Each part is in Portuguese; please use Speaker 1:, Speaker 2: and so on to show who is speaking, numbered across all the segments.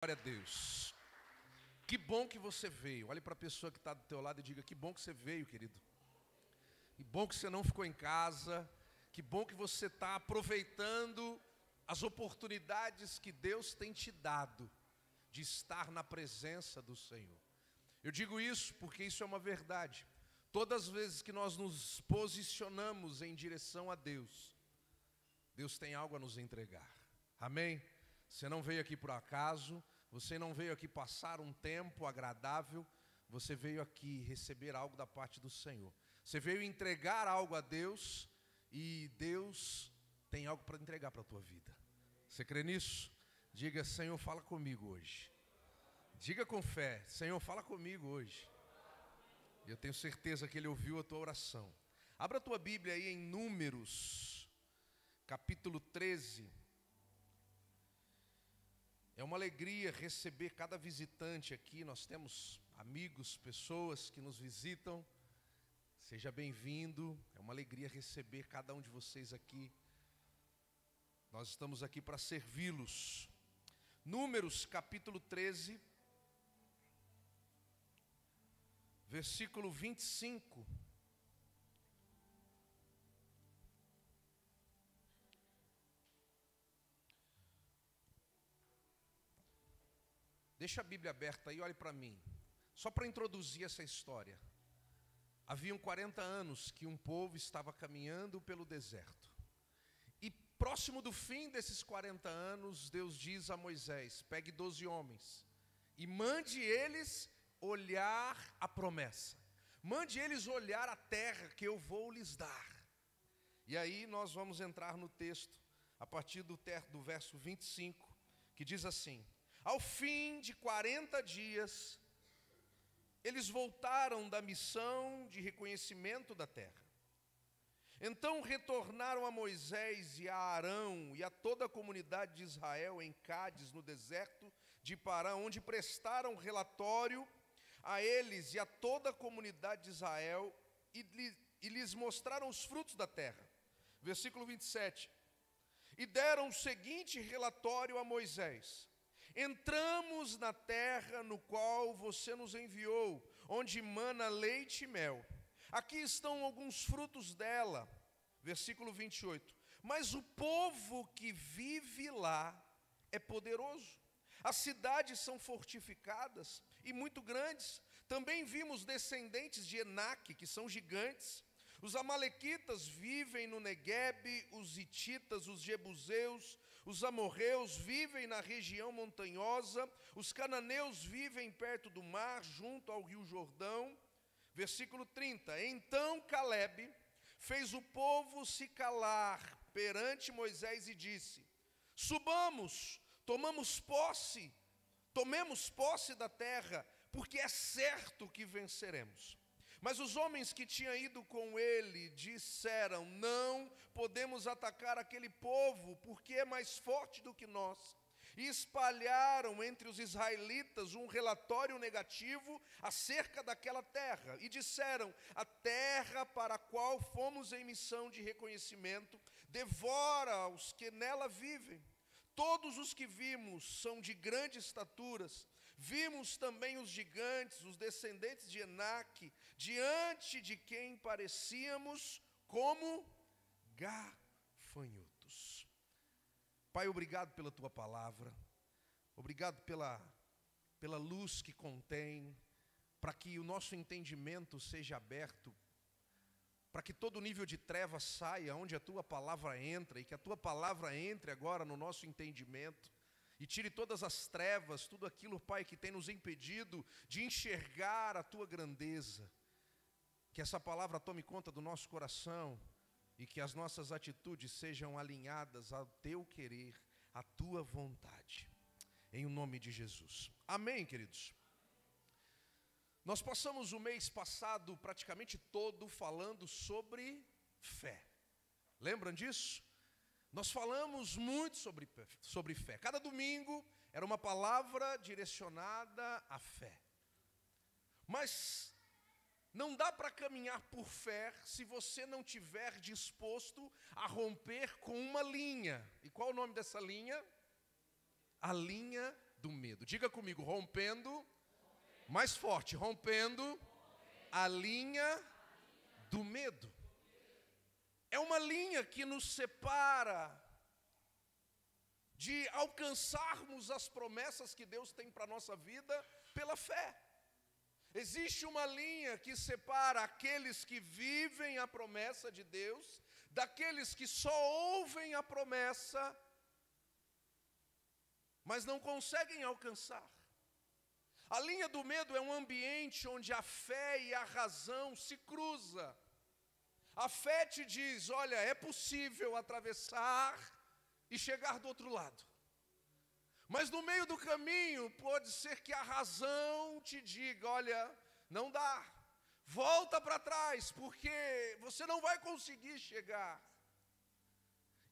Speaker 1: Glória a Deus. Que bom que você veio. Olhe para a pessoa que está do teu lado e diga: que bom que você veio, querido. Que bom que você não ficou em casa. Que bom que você está aproveitando as oportunidades que Deus tem te dado de estar na presença do Senhor. Eu digo isso porque isso é uma verdade. Todas as vezes que nós nos posicionamos em direção a Deus, Deus tem algo a nos entregar. Amém? Você não veio aqui por acaso, você não veio aqui passar um tempo agradável, você veio aqui receber algo da parte do Senhor. Você veio entregar algo a Deus e Deus tem algo para entregar para a tua vida. Você crê nisso? Diga: Senhor, fala comigo hoje. Diga com fé: Senhor, fala comigo hoje. Eu tenho certeza que Ele ouviu a tua oração. Abra a tua Bíblia aí em Números, capítulo 13. É uma alegria receber cada visitante aqui. Nós temos amigos, pessoas que nos visitam. Seja bem-vindo. É uma alegria receber cada um de vocês aqui. Nós estamos aqui para servi-los. Números capítulo 13, versículo 25. Deixa a Bíblia aberta aí, olhe para mim. Só para introduzir essa história. Haviam 40 anos que um povo estava caminhando pelo deserto. E próximo do fim desses 40 anos, Deus diz a Moisés: pegue 12 homens e mande eles olhar a promessa. Mande eles olhar a terra que eu vou lhes dar. E aí nós vamos entrar no texto, a partir do verso 25, que diz assim: ao fim de 40 dias, eles voltaram da missão de reconhecimento da terra. Então retornaram a Moisés e a Arão e a toda a comunidade de Israel em Cádiz, no deserto de Parã, onde prestaram relatório a eles e a toda a comunidade de Israel e lhes mostraram os frutos da terra. Versículo 27. E deram o seguinte relatório a Moisés: entramos na terra no qual você nos enviou, onde mana leite e mel. Aqui estão alguns frutos dela. Versículo 28. Mas o povo que vive lá é poderoso. As cidades são fortificadas e muito grandes. Também vimos descendentes de Enaque, que são gigantes. Os amalequitas vivem no Neguebe, os hititas, os jebuseus, os amorreus vivem na região montanhosa, os cananeus vivem perto do mar, junto ao rio Jordão. Versículo 30. Então Calebe fez o povo se calar perante Moisés e disse: subamos, tomemos posse, tomemos posse da terra, porque é certo que venceremos. Mas os homens que tinham ido com ele disseram: não podemos atacar aquele povo, porque é mais forte do que nós. E espalharam entre os israelitas um relatório negativo acerca daquela terra. E disseram: a terra para a qual fomos em missão de reconhecimento devora os que nela vivem. Todos os que vimos são de grandes estaturas. Vimos também os gigantes, os descendentes de Enaque, diante de quem parecíamos como gafanhotos. Pai, obrigado pela tua palavra. Obrigado pela luz que contém, para que o nosso entendimento seja aberto, para que todo nível de treva saia onde a tua palavra entra, e que a tua palavra entre agora no nosso entendimento e tire todas as trevas, tudo aquilo, Pai, que tem nos impedido de enxergar a tua grandeza. Que essa palavra tome conta do nosso coração e que as nossas atitudes sejam alinhadas ao teu querer, à tua vontade, em o nome de Jesus. Amém, queridos? Nós passamos o mês passado praticamente todo falando sobre fé. Lembram disso? Nós falamos muito sobre fé. Cada domingo era uma palavra direcionada à fé. Mas não dá para caminhar por fé se você não tiver disposto a romper com uma linha. E qual o nome dessa linha? A linha do medo. Diga comigo, rompendo, mais forte, rompendo a linha do medo. É uma linha que nos separa de alcançarmos as promessas que Deus tem para a nossa vida pela fé. Existe uma linha que separa aqueles que vivem a promessa de Deus daqueles que só ouvem a promessa, mas não conseguem alcançar. A linha do medo é um ambiente onde a fé e a razão se cruzam. A fé te diz, olha, é possível atravessar e chegar do outro lado. Mas no meio do caminho, pode ser que a razão te diga, olha, não dá. Volta para trás, porque você não vai conseguir chegar.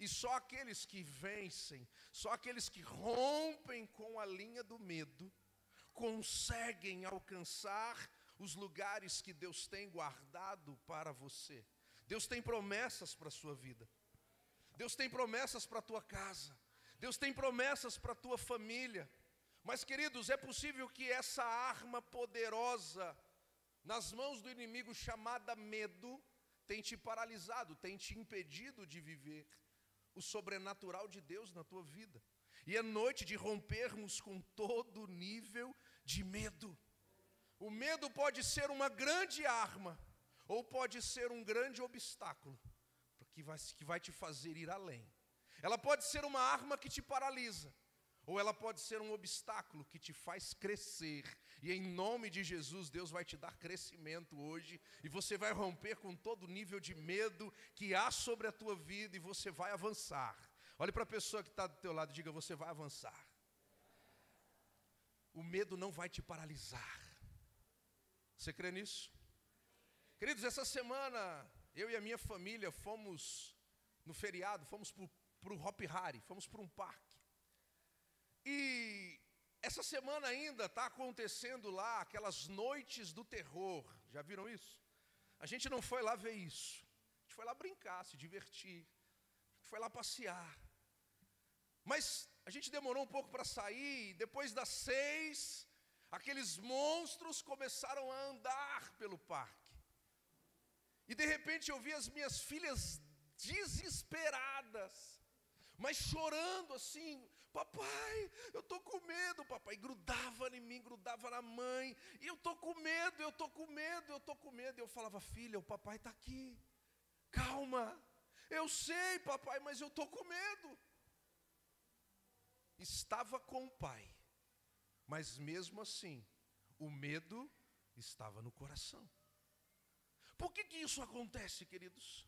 Speaker 1: E só aqueles que vencem, só aqueles que rompem com a linha do medo, conseguem alcançar os lugares que Deus tem guardado para você. Deus tem promessas para a sua vida. Deus tem promessas para a tua casa. Deus tem promessas para a tua família. Mas, queridos, é possível que essa arma poderosa nas mãos do inimigo chamada medo tem te paralisado, tem te impedido de viver o sobrenatural de Deus na tua vida. E é noite de rompermos com todo nível de medo. O medo pode ser uma grande arma, ou pode ser um grande obstáculo, que vai te fazer ir além. Ela pode ser uma arma que te paralisa, ou ela pode ser um obstáculo que te faz crescer. E em nome de Jesus, Deus vai te dar crescimento hoje, e você vai romper com todo nível de medo que há sobre a tua vida, e você vai avançar. Olhe para a pessoa que está do teu lado e diga, você vai avançar. O medo não vai te paralisar. Você crê nisso? Queridos, essa semana, eu e a minha família fomos no feriado, fomos para o Hopi Hari, fomos para um parque. E essa semana ainda está acontecendo lá aquelas noites do terror. Já viram isso? A gente não foi lá ver isso. A gente foi lá brincar, se divertir. A gente foi lá passear. Mas a gente demorou um pouco para sair. Depois das 6, aqueles monstros começaram a andar pelo parque. E de repente eu vi as minhas filhas desesperadas, mas chorando assim, papai, eu estou com medo, papai, grudava em mim, grudava na mãe, e eu estou com medo, eu estou com medo, eu estou com medo, e eu falava, filha, o papai está aqui, calma, eu sei, papai, mas eu estou com medo. Estava com o pai, mas mesmo assim, o medo estava no coração. Por que isso acontece, queridos?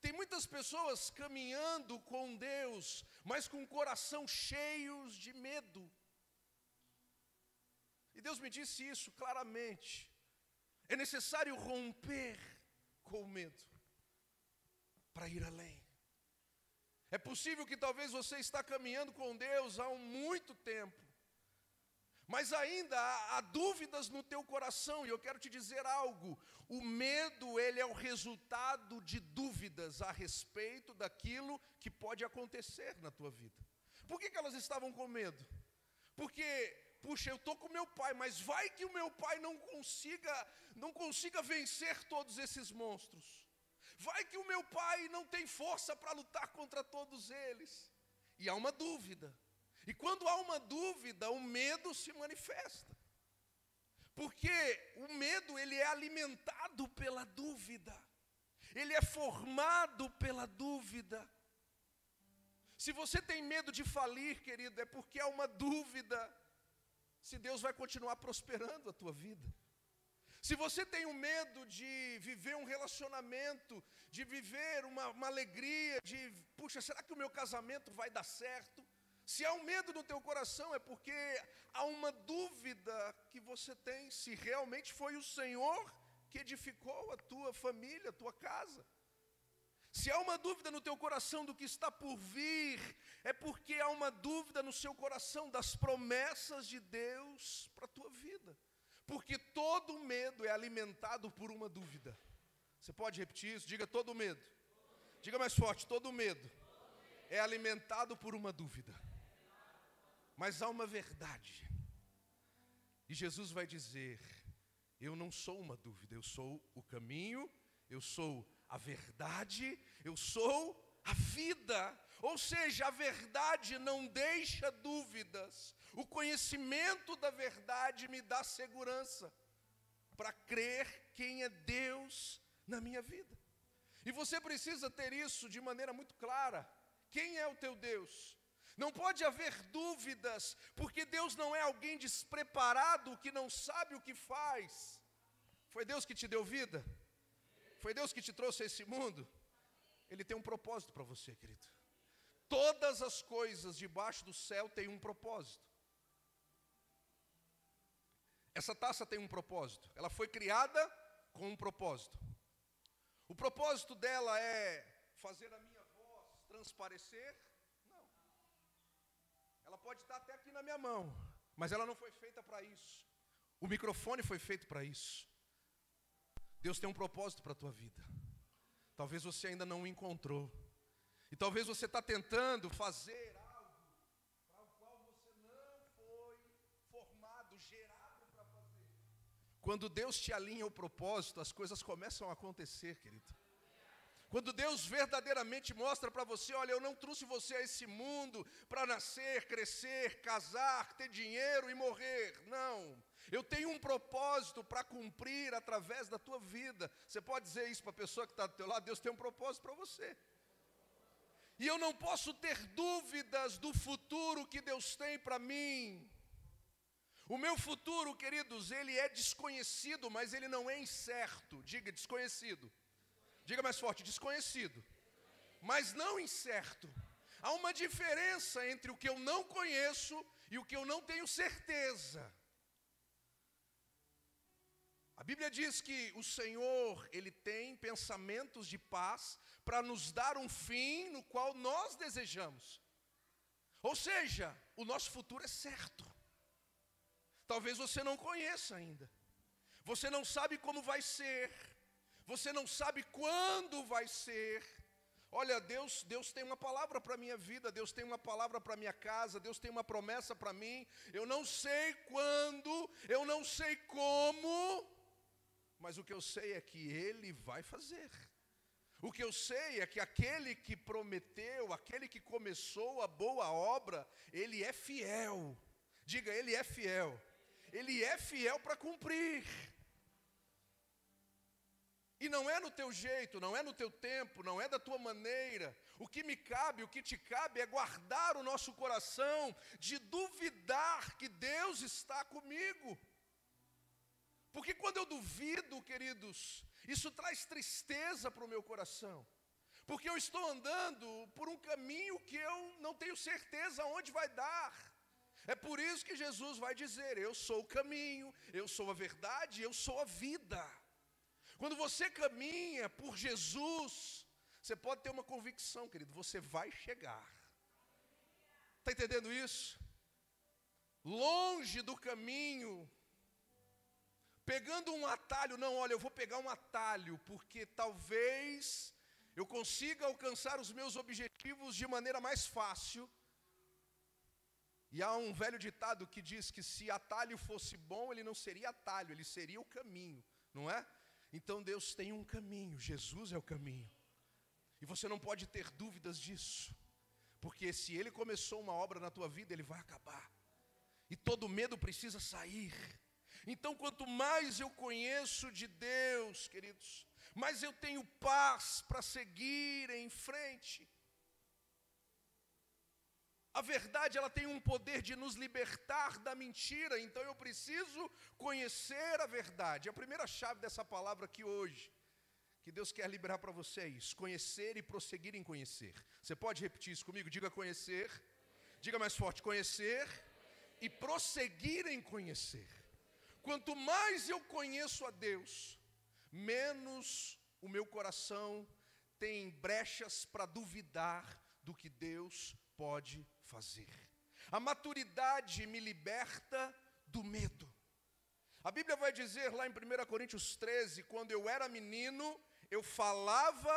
Speaker 1: Tem muitas pessoas caminhando com Deus, mas com o coração cheios de medo. E Deus me disse isso claramente. É necessário romper com o medo para ir além. É possível que talvez você está caminhando com Deus há muito tempo, mas ainda há dúvidas no teu coração, e eu quero te dizer algo. O medo, ele é o resultado de dúvidas a respeito daquilo que pode acontecer na tua vida. Por que elas estavam com medo? Porque, puxa, eu estou com meu pai, mas vai que o meu pai não consiga vencer todos esses monstros. Vai que o meu pai não tem força para lutar contra todos eles. E há uma dúvida. E quando há uma dúvida, o medo se manifesta. Porque o medo, ele é alimentado pela dúvida. Ele é formado pela dúvida. Se você tem medo de falir, querido, é porque há uma dúvida se Deus vai continuar prosperando a tua vida. Se você tem um medo de viver um relacionamento, de viver uma alegria, puxa, será que o meu casamento vai dar certo? Se há um medo no teu coração, é porque há uma dúvida que você tem, se realmente foi o Senhor que edificou a tua família, a tua casa. Se há uma dúvida no teu coração do que está por vir, é porque há uma dúvida no seu coração das promessas de Deus para a tua vida. Porque todo medo é alimentado por uma dúvida. Você pode repetir isso? Diga todo medo. Diga mais forte, todo medo é alimentado por uma dúvida. Mas há uma verdade. E Jesus vai dizer: eu não sou uma dúvida, eu sou o caminho, eu sou a verdade, eu sou a vida. Ou seja, a verdade não deixa dúvidas. O conhecimento da verdade me dá segurança para crer quem é Deus na minha vida. E você precisa ter isso de maneira muito clara. Quem é o teu Deus? Não pode haver dúvidas, porque Deus não é alguém despreparado que não sabe o que faz. Foi Deus que te deu vida? Foi Deus que te trouxe a esse mundo? Ele tem um propósito para você, querido. Todas as coisas debaixo do céu têm um propósito. Essa taça tem um propósito. Ela foi criada com um propósito. O propósito dela é fazer a minha voz transparecer? Não. Ela pode estar até aqui na minha mão, mas ela não foi feita para isso. O microfone foi feito para isso. Deus tem um propósito para a tua vida. Talvez você ainda não o encontrou. E talvez você está tentando fazer algo para o qual você não foi formado, gerado para fazer. Quando Deus te alinha o propósito, as coisas começam a acontecer, querido. Quando Deus verdadeiramente mostra para você: olha, eu não trouxe você a esse mundo para nascer, crescer, casar, ter dinheiro e morrer. Não. Eu tenho um propósito para cumprir através da tua vida. Você pode dizer isso para a pessoa que está do teu lado: Deus tem um propósito para você. E eu não posso ter dúvidas do futuro que Deus tem para mim. O meu futuro, queridos, ele é desconhecido, mas ele não é incerto. Diga desconhecido. Diga mais forte, desconhecido. Mas não incerto. Há uma diferença entre o que eu não conheço e o que eu não tenho certeza. A Bíblia diz que o Senhor, Ele tem pensamentos de paz para nos dar um fim no qual nós desejamos. Ou seja, o nosso futuro é certo. Talvez você não conheça ainda. Você não sabe como vai ser. Você não sabe quando vai ser. Olha, Deus tem uma palavra para a minha vida, Deus tem uma palavra para a minha casa, Deus tem uma promessa para mim. Eu não sei quando, eu não sei como, mas o que eu sei é que Ele vai fazer. O que eu sei é que aquele que prometeu, aquele que começou a boa obra, Ele é fiel. Diga, Ele é fiel. Ele é fiel para cumprir. E não é no teu jeito, não é no teu tempo, não é da tua maneira. O que me cabe, o que te cabe é guardar o nosso coração de duvidar que Deus está comigo. Porque quando eu duvido, queridos, isso traz tristeza para o meu coração. Porque eu estou andando por um caminho que eu não tenho certeza aonde vai dar. É por isso que Jesus vai dizer: eu sou o caminho, eu sou a verdade, eu sou a vida. Quando você caminha por Jesus, você pode ter uma convicção, querido, você vai chegar. Está entendendo isso? Longe do caminho, pegando um atalho. Não, olha, eu vou pegar um atalho, porque talvez eu consiga alcançar os meus objetivos de maneira mais fácil. E há um velho ditado que diz que se atalho fosse bom, ele não seria atalho, ele seria o caminho, não é? Então Deus tem um caminho, Jesus é o caminho. E você não pode ter dúvidas disso. Porque se Ele começou uma obra na tua vida, Ele vai acabar. E todo medo precisa sair. Então quanto mais eu conheço de Deus, queridos, mais eu tenho paz para seguir em frente. A verdade, ela tem um poder de nos libertar da mentira, então eu preciso conhecer a verdade. A primeira chave dessa palavra aqui hoje, que Deus quer liberar para você é isso: conhecer e prosseguir em conhecer. Você pode repetir isso comigo? Diga conhecer, diga mais forte, conhecer e prosseguir em conhecer. Quanto mais eu conheço a Deus, menos o meu coração tem brechas para duvidar do que Deus pode fazer. A maturidade me liberta do medo. A Bíblia vai dizer lá em 1 Coríntios 13, quando eu era menino, eu falava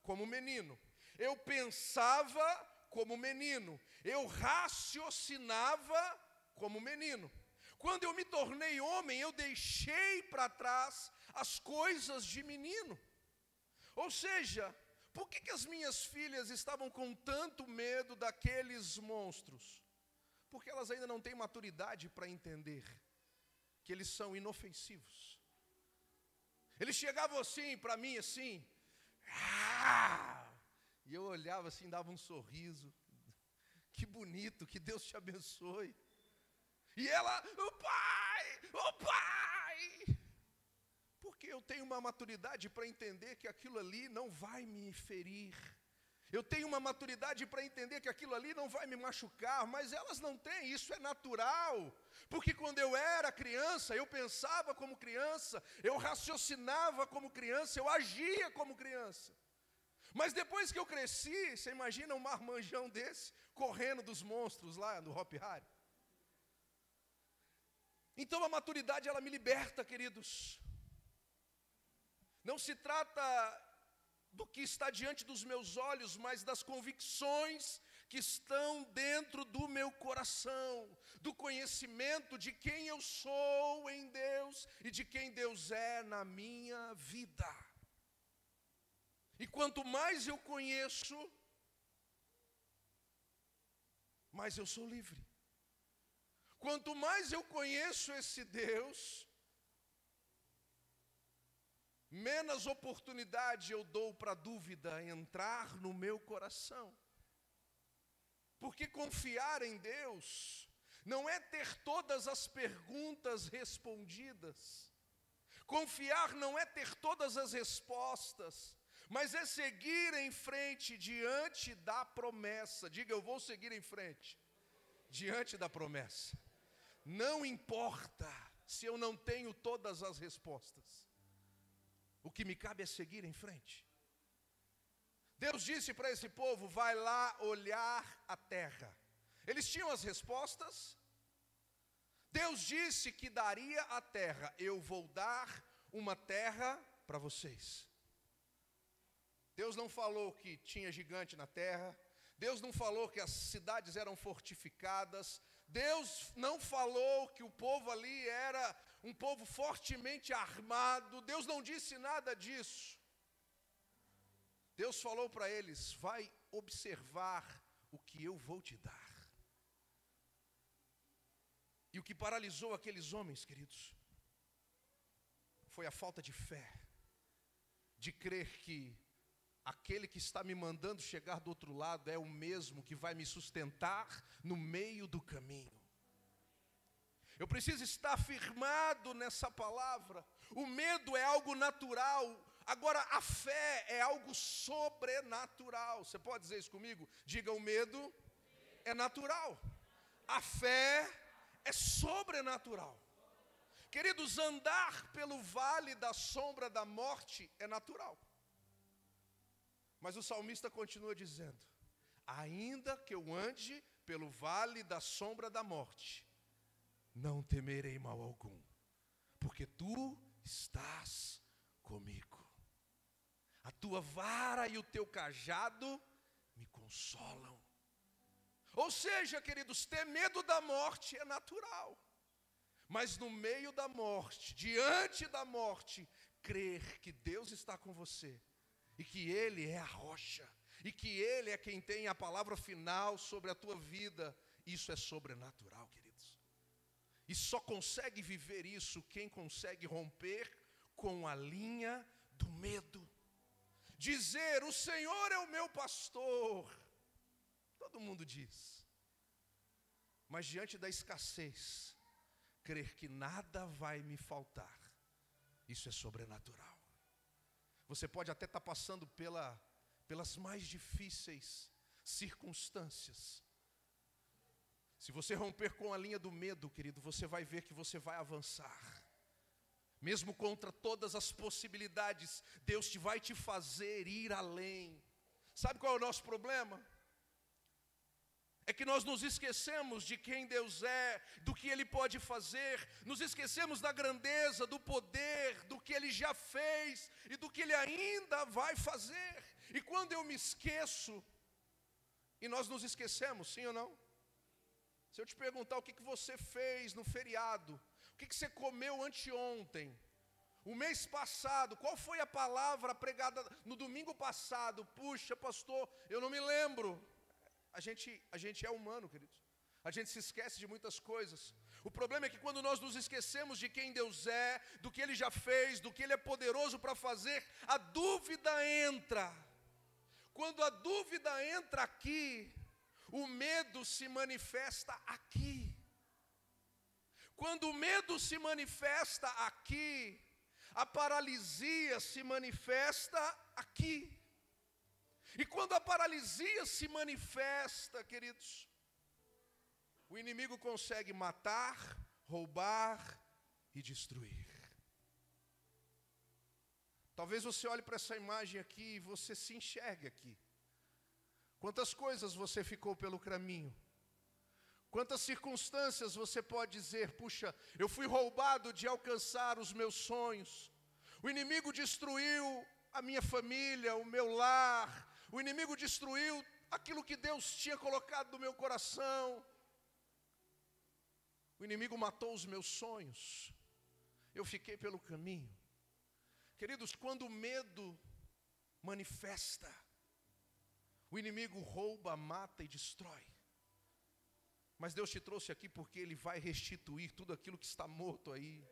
Speaker 1: como menino, eu pensava como menino, eu raciocinava como menino. Quando eu me tornei homem, eu deixei para trás as coisas de menino. Ou seja, por que as minhas filhas estavam com tanto medo daqueles monstros? Porque elas ainda não têm maturidade para entender que eles são inofensivos. Eles chegavam assim para mim, assim, e eu olhava assim, dava um sorriso. Que bonito, que Deus te abençoe. E ela, o pai! Porque eu tenho uma maturidade para entender que aquilo ali não vai me ferir. Eu tenho uma maturidade para entender que aquilo ali não vai me machucar, mas elas não têm, isso é natural. Porque quando eu era criança, eu pensava como criança, eu raciocinava como criança, eu agia como criança. Mas depois que eu cresci, você imagina um marmanjão desse, correndo dos monstros lá no Hopi Hari? Então a maturidade, ela me liberta, queridos. Não se trata do que está diante dos meus olhos, mas das convicções que estão dentro do meu coração, do conhecimento de quem eu sou em Deus e de quem Deus é na minha vida. E quanto mais eu conheço, mais eu sou livre. Quanto mais eu conheço esse Deus, menos oportunidade eu dou para a dúvida entrar no meu coração. Porque confiar em Deus não é ter todas as perguntas respondidas. Confiar não é ter todas as respostas, mas é seguir em frente diante da promessa. Diga, eu vou seguir em frente diante da promessa. Não importa se eu não tenho todas as respostas. O que me cabe é seguir em frente. Deus disse para esse povo, vai lá olhar a terra. Eles tinham as respostas. Deus disse que daria a terra. Eu vou dar uma terra para vocês. Deus não falou que tinha gigante na terra. Deus não falou que as cidades eram fortificadas. Deus não falou que o povo ali era um povo fortemente armado. Deus não disse nada disso. Deus falou para eles, vai observar o que eu vou te dar. E o que paralisou aqueles homens, queridos, foi a falta de fé, de crer que aquele que está me mandando chegar do outro lado é o mesmo que vai me sustentar no meio do caminho. Eu preciso estar firmado nessa palavra. O medo é algo natural, agora a fé é algo sobrenatural. Você pode dizer isso comigo? Diga, o medo é natural, a fé é sobrenatural. Queridos, andar pelo vale da sombra da morte é natural. Mas o salmista continua dizendo, ainda que eu ande pelo vale da sombra da morte, não temerei mal algum, porque tu estás comigo. A tua vara e o teu cajado me consolam. Ou seja, queridos, ter medo da morte é natural. Mas no meio da morte, diante da morte, crer que Deus está com você, e que Ele é a rocha, e que Ele é quem tem a palavra final sobre a tua vida, isso é sobrenatural, queridos. E só consegue viver isso quem consegue romper com a linha do medo. Dizer, o Senhor é o meu pastor. Todo mundo diz. Mas diante da escassez, crer que nada vai me faltar, isso é sobrenatural. Você pode até estar passando pelas mais difíceis circunstâncias. Se você romper com a linha do medo, querido, você vai ver que você vai avançar. Mesmo contra todas as possibilidades, Deus vai te fazer ir além. Sabe qual é o nosso problema? É que nós nos esquecemos de quem Deus é, do que Ele pode fazer, nos esquecemos da grandeza, do poder, do que Ele já fez e do que Ele ainda vai fazer. E quando eu me esqueço, E nós nos esquecemos, sim ou não? Se eu te perguntar o que você fez no feriado, o que você comeu anteontem, o mês passado, qual foi a palavra pregada no domingo passado? Puxa, pastor, eu não me lembro. A gente é humano, queridos. A gente se esquece de muitas coisas. O problema é que quando nós nos esquecemos de quem Deus é, do que Ele já fez, do que Ele é poderoso para fazer, a dúvida entra. Quando a dúvida entra aqui, o medo se manifesta aqui. Quando o medo se manifesta aqui, a paralisia se manifesta aqui. E quando a paralisia se manifesta, queridos, o inimigo consegue matar, roubar e destruir. Talvez você olhe para essa imagem aqui e você se enxergue aqui. Quantas coisas você ficou pelo caminho? Quantas circunstâncias você pode dizer, puxa, eu fui roubado de alcançar os meus sonhos. O inimigo destruiu a minha família, o meu lar. O inimigo destruiu aquilo que Deus tinha colocado no meu coração. O inimigo matou os meus sonhos. Eu fiquei pelo caminho. Queridos, quando o medo manifesta, o inimigo rouba, mata e destrói. Mas Deus te trouxe aqui porque Ele vai restituir tudo aquilo que está morto aí.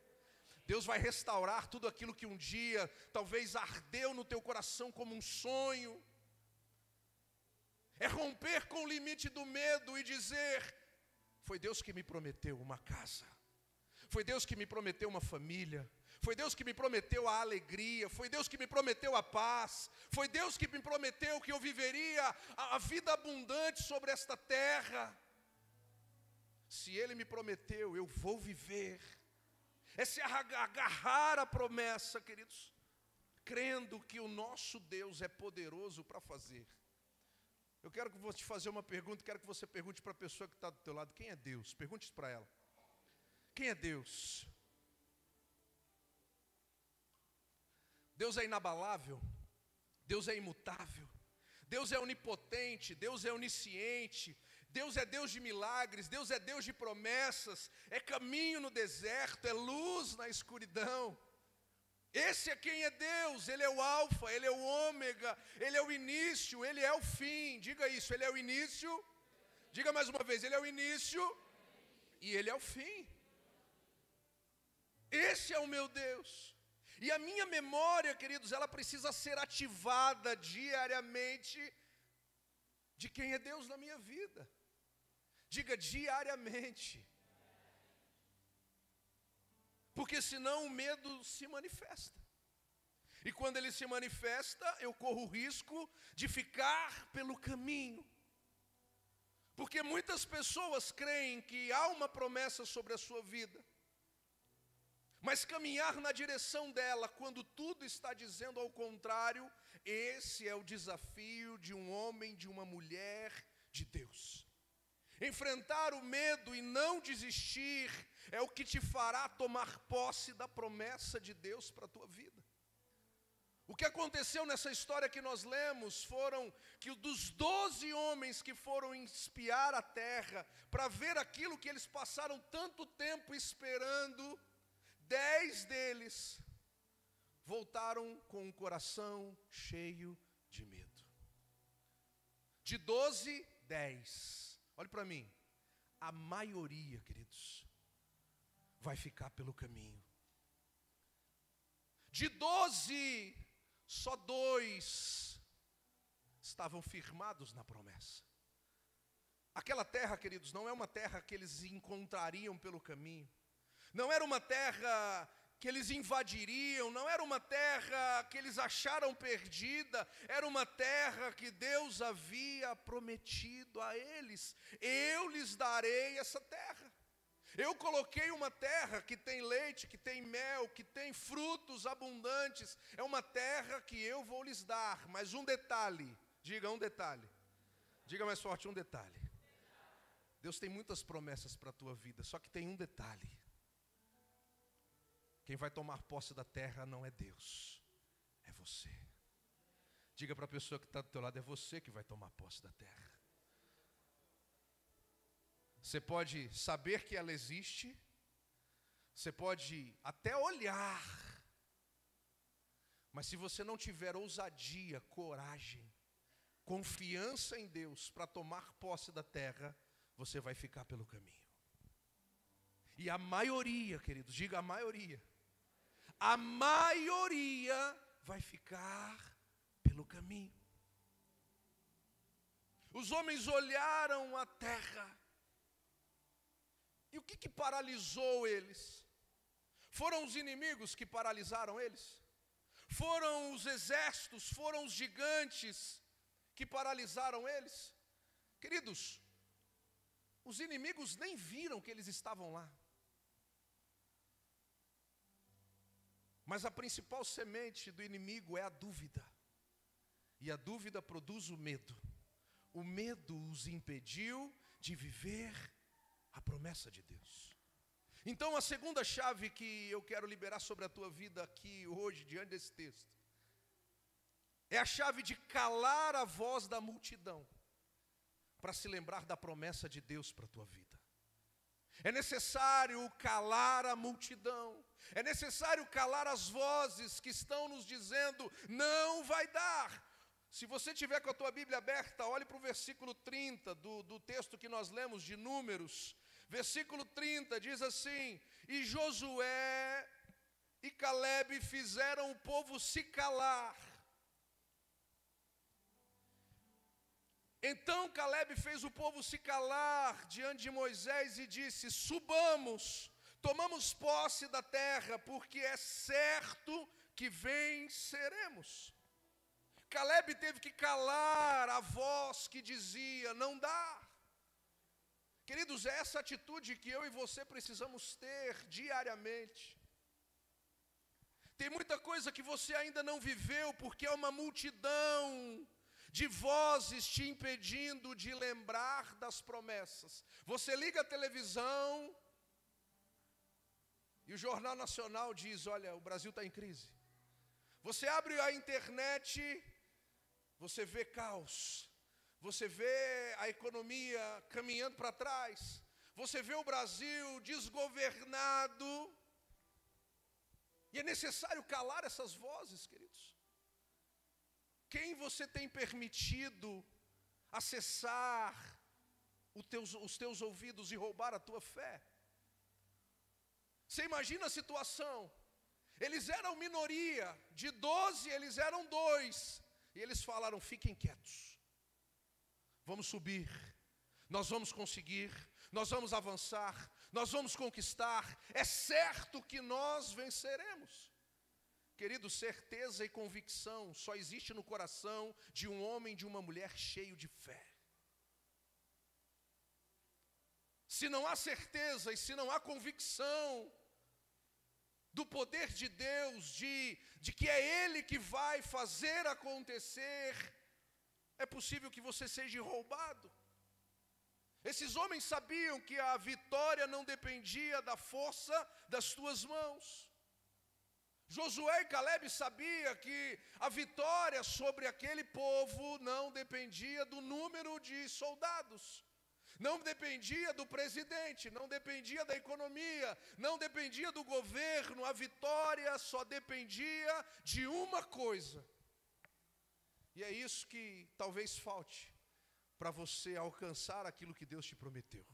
Speaker 1: Deus vai restaurar tudo aquilo que um dia talvez ardeu no teu coração como um sonho. É romper com o limite do medo e dizer, foi Deus que me prometeu uma casa. Foi Deus que me prometeu uma família. Foi Deus que me prometeu a alegria. Foi Deus que me prometeu a paz. Foi Deus que me prometeu que eu viveria a vida abundante sobre esta terra. Se Ele me prometeu, eu vou viver. É se agarrar a promessa, queridos, crendo que o nosso Deus é poderoso para fazer. Eu quero que vou te fazer uma pergunta, quero que você pergunte para a pessoa que está do teu lado, quem é Deus? Pergunte isso para ela. Quem é Deus? Deus é inabalável, Deus é imutável, Deus é onipotente, Deus é onisciente, Deus é Deus de milagres, Deus é Deus de promessas, é caminho no deserto, é luz na escuridão. Esse é quem é Deus, Ele é o alfa, Ele é o ômega, Ele é o início, Ele é o fim. Diga isso, Ele é o início. Diga mais uma vez, Ele é o início e Ele é o fim. Esse é o meu Deus. E a minha memória, queridos, ela precisa ser ativada diariamente de quem é Deus na minha vida. Diga diariamente. Porque senão o medo se manifesta. E quando ele se manifesta, eu corro o risco de ficar pelo caminho. Porque muitas pessoas creem que há uma promessa sobre a sua vida. Mas caminhar na direção dela, quando tudo está dizendo ao contrário, esse é o desafio de um homem, de uma mulher de Deus. Enfrentar o medo e não desistir é o que te fará tomar posse da promessa de Deus para a tua vida. O que aconteceu nessa história que nós lemos foram que dos 12 homens que foram espiar a terra para ver aquilo que eles passaram tanto tempo esperando, 10 deles voltaram com o coração cheio de medo. De 12, 10. Olhe para mim. A maioria, queridos, vai ficar pelo caminho. De 12, só 2 estavam firmados na promessa. Aquela terra, queridos, não é uma terra que eles encontrariam pelo caminho. Não era uma terra que eles invadiriam, não era uma terra que eles acharam perdida, era uma terra que Deus havia prometido a eles. Eu lhes darei essa terra. Eu coloquei uma terra que tem leite, que tem mel, que tem frutos abundantes. É uma terra que eu vou lhes dar. Mas um detalhe, diga um detalhe. Diga mais forte, um detalhe. Deus tem muitas promessas para a tua vida, só que tem um detalhe. Quem vai tomar posse da terra não é Deus, é você. Diga para a pessoa que está do teu lado, é você que vai tomar posse da terra. Você pode saber que ela existe, você pode até olhar, mas se você não tiver ousadia, coragem, confiança em Deus para tomar posse da terra, você vai ficar pelo caminho. E a maioria, queridos, diga a maioria vai ficar pelo caminho. Os homens olharam a terra, e o que paralisou eles? Foram os inimigos que paralisaram eles? Foram os exércitos, foram os gigantes que paralisaram eles? Queridos, os inimigos nem viram que eles estavam lá. Mas a principal semente do inimigo é a dúvida. E a dúvida produz o medo. O medo os impediu de viver a promessa de Deus. Então a segunda chave que eu quero liberar sobre a tua vida aqui hoje, diante desse texto, é a chave de calar a voz da multidão, para se lembrar da promessa de Deus para a tua vida. É necessário calar a multidão, é necessário calar as vozes que estão nos dizendo, não vai dar. Se você tiver com a tua Bíblia aberta, olhe para o versículo 30 do texto que nós lemos de Números. Versículo 30 diz assim: e Josué e Calebe fizeram o povo se calar. Então Calebe fez o povo se calar diante de Moisés e disse: subamos, tomamos posse da terra, porque é certo que venceremos. Calebe teve que calar a voz que dizia, não dá. Queridos, é essa atitude que eu e você precisamos ter diariamente. Tem muita coisa que você ainda não viveu, porque é uma multidão de vozes te impedindo de lembrar das promessas. Você liga a televisão e o Jornal Nacional diz, olha, o Brasil está em crise. Você abre a internet, você vê caos. Você vê a economia caminhando para trás. Você vê o Brasil desgovernado. E é necessário calar essas vozes, queridos. Quem você tem permitido acessar os teus ouvidos e roubar a tua fé? Você imagina a situação. Eles eram minoria. De 12, eles eram 2. E eles falaram, fiquem quietos. Vamos subir, nós vamos conseguir, nós vamos avançar, nós vamos conquistar, é certo que nós venceremos. Querido, certeza e convicção só existe no coração de um homem e de uma mulher cheio de fé. Se não há certeza e se não há convicção do poder de Deus, de que é Ele que vai fazer acontecer, é possível que você seja roubado. Esses homens sabiam que a vitória não dependia da força das tuas mãos. Josué e Calebe sabiam que a vitória sobre aquele povo não dependia do número de soldados, não dependia do presidente, não dependia da economia, não dependia do governo. A vitória só dependia de uma coisa. E é isso que talvez falte para você alcançar aquilo que Deus te prometeu.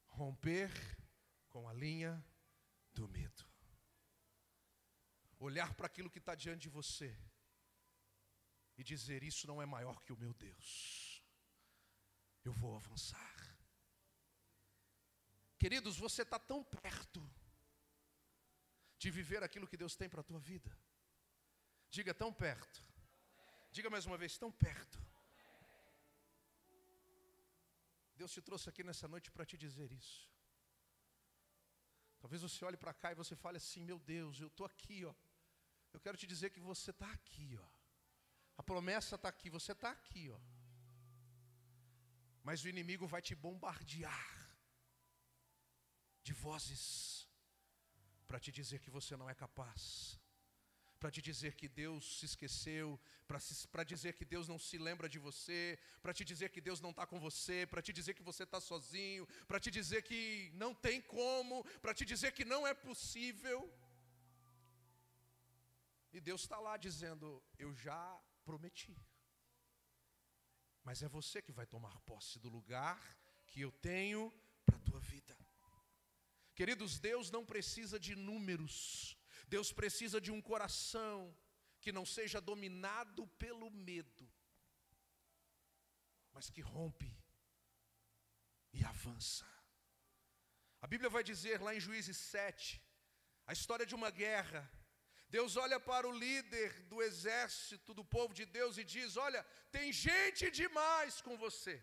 Speaker 1: Romper com a linha do medo. Olhar para aquilo que está diante de você e dizer, isso não é maior que o meu Deus. Eu vou avançar. Queridos, você está tão perto de viver aquilo que Deus tem para a tua vida. Diga, tão perto. Diga mais uma vez, tão perto. Deus te trouxe aqui nessa noite para te dizer isso. Talvez você olhe para cá e você fale assim, meu Deus, eu estou aqui, ó. Eu quero te dizer que você está aqui, ó. A promessa está aqui, você está aqui, ó. Mas o inimigo vai te bombardear de vozes para te dizer que você não é capaz, para te dizer que Deus se esqueceu, para dizer que Deus não se lembra de você, para te dizer que Deus não está com você, para te dizer que você está sozinho, para te dizer que não tem como, para te dizer que não é possível. E Deus está lá dizendo: eu já prometi, mas é você que vai tomar posse do lugar que eu tenho para a tua vida. Queridos, Deus não precisa de números, Deus precisa de um coração que não seja dominado pelo medo, mas que rompe e avança. A Bíblia vai dizer lá em Juízes 7, a história de uma guerra. Deus olha para o líder do exército do povo de Deus e diz: olha, tem gente demais com você.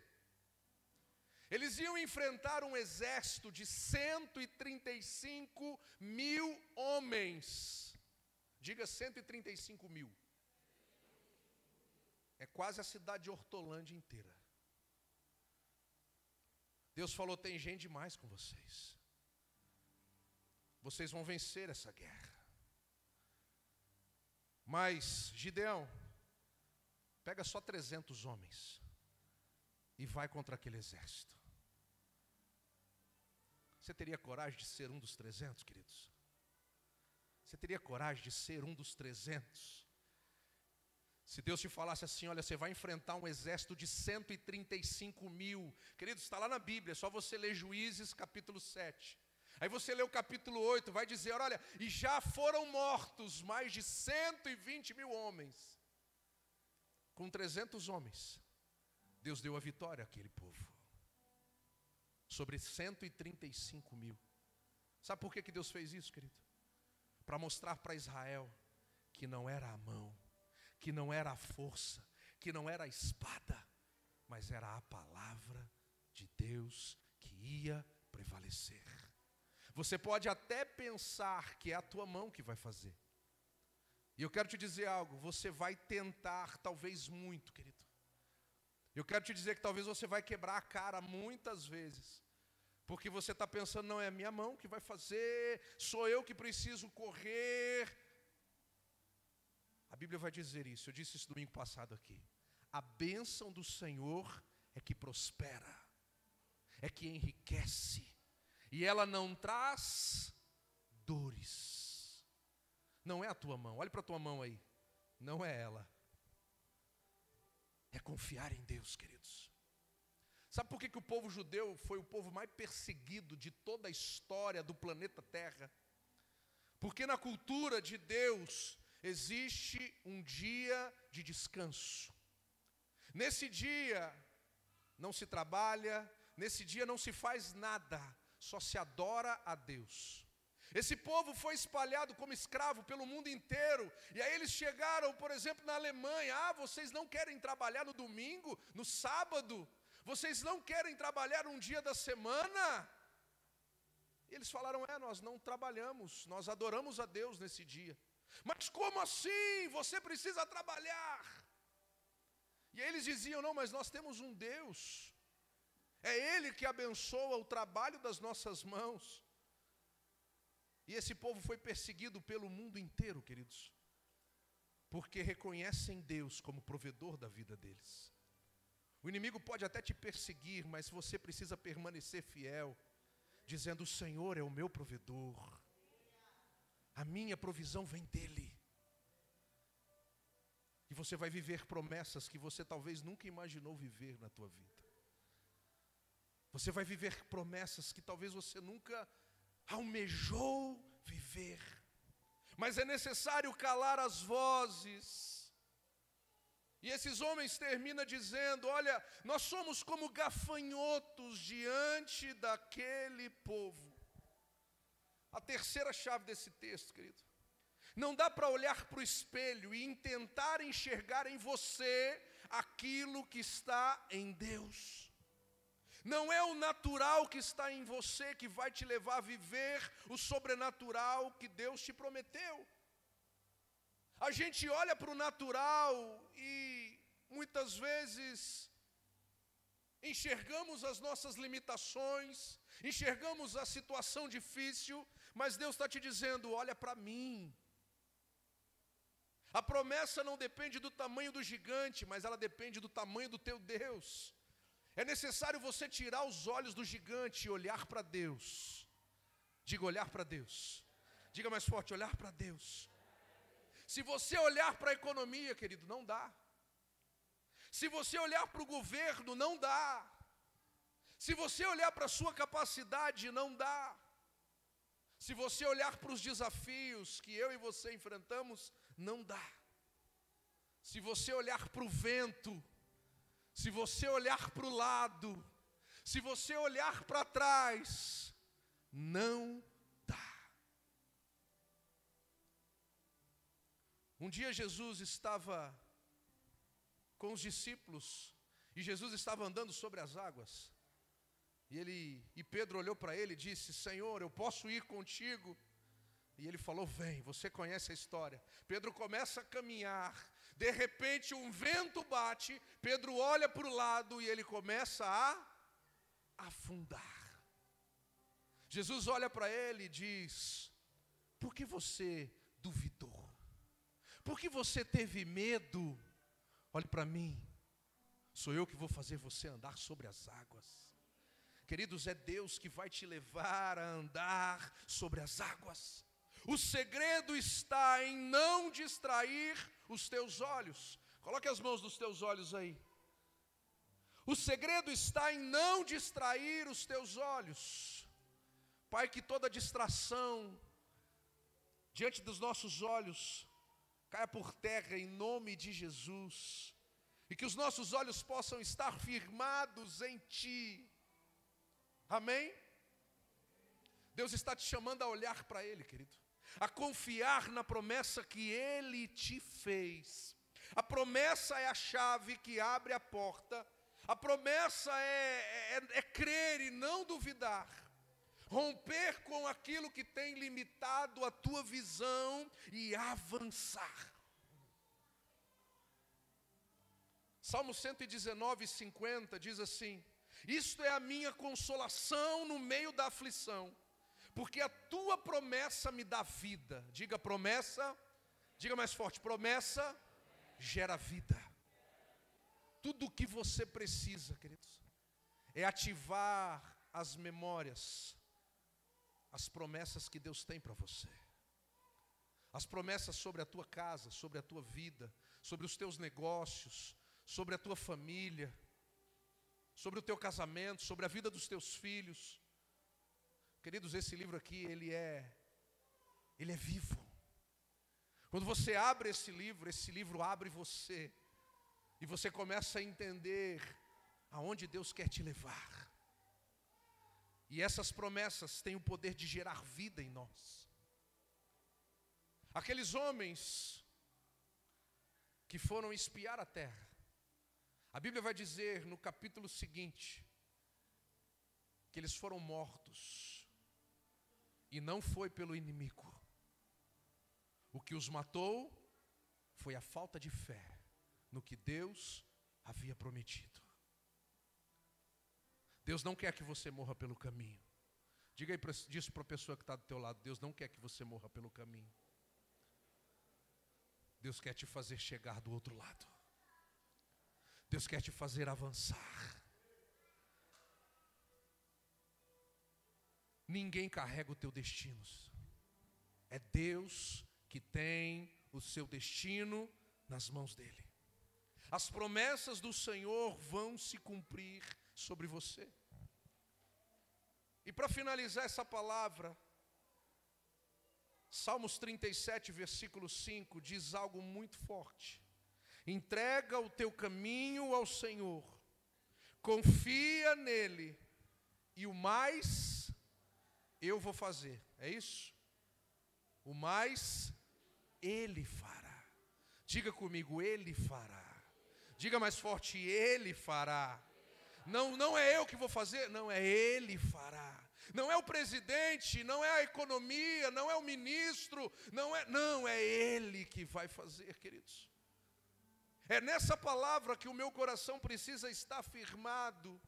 Speaker 1: Eles iam enfrentar um exército de 135 mil homens. Diga 135 mil. É quase a cidade de Hortolândia inteira. Deus falou: tem gente demais com vocês. Vocês vão vencer essa guerra. Mas Gideão, pega só 300 homens e vai contra aquele exército. Você teria coragem de ser um dos 300, queridos? Você teria coragem de ser um dos 300? Se Deus te falasse assim: olha, você vai enfrentar um exército de 135 mil. Queridos, está lá na Bíblia, é só você ler Juízes capítulo 7. Aí você lê o capítulo 8, vai dizer: olha, e já foram mortos mais de 120 mil homens. Com 300 homens, Deus deu a vitória àquele povo, sobre 135 mil. Sabe por que Deus fez isso, querido? Para mostrar para Israel que não era a mão, que não era a força, que não era a espada, mas era a palavra de Deus que ia prevalecer. Você pode até pensar que é a tua mão que vai fazer. E eu quero te dizer algo: você vai tentar talvez muito, querido. Eu quero te dizer que talvez você vai quebrar a cara muitas vezes, porque você está pensando: não é a minha mão que vai fazer, sou eu que preciso correr. A Bíblia vai dizer isso, eu disse isso domingo passado aqui. A bênção do Senhor é que prospera, é que enriquece, e ela não traz dores. Não é a tua mão, olhe para a tua mão aí, não é ela. É confiar em Deus, queridos. Sabe por que o povo judeu foi o povo mais perseguido de toda a história do planeta Terra? Porque na cultura de Deus existe um dia de descanso. Nesse dia não se trabalha, nesse dia não se faz nada, só se adora a Deus. Esse povo foi espalhado como escravo pelo mundo inteiro. E aí eles chegaram, por exemplo, na Alemanha: ah, vocês não querem trabalhar no domingo, no sábado? Vocês não querem trabalhar um dia da semana? E eles falaram: é, nós não trabalhamos, nós adoramos a Deus nesse dia. Mas como assim? Você precisa trabalhar. E aí eles diziam: não, mas nós temos um Deus. É Ele que abençoa o trabalho das nossas mãos. E esse povo foi perseguido pelo mundo inteiro, queridos, porque reconhecem Deus como provedor da vida deles. O inimigo pode até te perseguir, mas você precisa permanecer fiel, dizendo: o Senhor é o meu provedor, a minha provisão vem dEle. E você vai viver promessas que você talvez nunca imaginou viver na tua vida. Você vai viver promessas que talvez você nunca almejou viver. Mas é necessário calar as vozes. E esses homens terminam dizendo: olha, nós somos como gafanhotos diante daquele povo. A terceira chave desse texto, querido: não dá para olhar para o espelho e tentar enxergar em você aquilo que está em Deus. Não é o natural que está em você que vai te levar a viver o sobrenatural que Deus te prometeu. A gente olha para o natural e muitas vezes enxergamos as nossas limitações, enxergamos a situação difícil, mas Deus está te dizendo: olha para mim. A promessa não depende do tamanho do gigante, mas ela depende do tamanho do teu Deus. É necessário você tirar os olhos do gigante e olhar para Deus. Diga, olhar para Deus. Diga mais forte, olhar para Deus. Se você olhar para a economia, querido, não dá. Se você olhar para o governo, não dá. Se você olhar para a sua capacidade, não dá. Se você olhar para os desafios que eu e você enfrentamos, não dá. Se você olhar para o vento, se você olhar para o lado, se você olhar para trás, não dá. Um dia Jesus estava com os discípulos, e Jesus estava andando sobre as águas. E Pedro olhou para ele e disse: Senhor, eu posso ir contigo? E ele falou: vem. Você conhece a história. Pedro começa a caminhar, de repente um vento bate, Pedro olha para o lado e ele começa a afundar. Jesus olha para ele e diz: por que você duvidou? Por que você teve medo? Olhe para mim, sou eu que vou fazer você andar sobre as águas. Queridos, é Deus que vai te levar a andar sobre as águas. O segredo está em não distrair os teus olhos. Coloque as mãos nos teus olhos aí. O segredo está em não distrair os teus olhos. Pai, que toda distração diante dos nossos olhos caia por terra em nome de Jesus. E que os nossos olhos possam estar firmados em Ti. Amém? Deus está te chamando a olhar para Ele, querido, a confiar na promessa que Ele te fez. A promessa é a chave que abre a porta. A promessa é crer e não duvidar. Romper com aquilo que tem limitado a tua visão e avançar. Salmo 119, 50 diz assim: isto é a minha consolação no meio da aflição, porque a tua promessa me dá vida. Diga promessa, diga mais forte, promessa gera vida. Tudo o que você precisa, queridos, é ativar as memórias, as promessas que Deus tem para você. As promessas sobre a tua casa, sobre a tua vida, sobre os teus negócios, sobre a tua família, sobre o teu casamento, sobre a vida dos teus filhos. Queridos, esse livro aqui, ele é vivo. Quando você abre esse livro abre você. E você começa a entender aonde Deus quer te levar. E essas promessas têm o poder de gerar vida em nós. Aqueles homens que foram espiar a terra, a Bíblia vai dizer no capítulo seguinte, que eles foram mortos. E não foi pelo inimigo. O que os matou foi a falta de fé no que Deus havia prometido. Deus não quer que você morra pelo caminho. Diga aí disso para a pessoa que está do teu lado: Deus não quer que você morra pelo caminho. Deus quer te fazer chegar do outro lado. Deus quer te fazer avançar. Ninguém carrega o teu destino. É Deus que tem o seu destino nas mãos dele. As promessas do Senhor vão se cumprir sobre você. E para finalizar essa palavra, Salmos 37, versículo 5, diz algo muito forte. Entrega o teu caminho ao Senhor, confia nele, e o mais eu vou fazer. É isso? O mais ele fará. Diga comigo, ele fará. Diga mais forte, ele fará. Não é eu que vou fazer, não, é ele fará. Não é o presidente, não é a economia, não é o ministro, não é ele que vai fazer, queridos. É nessa palavra que o meu coração precisa estar firmado.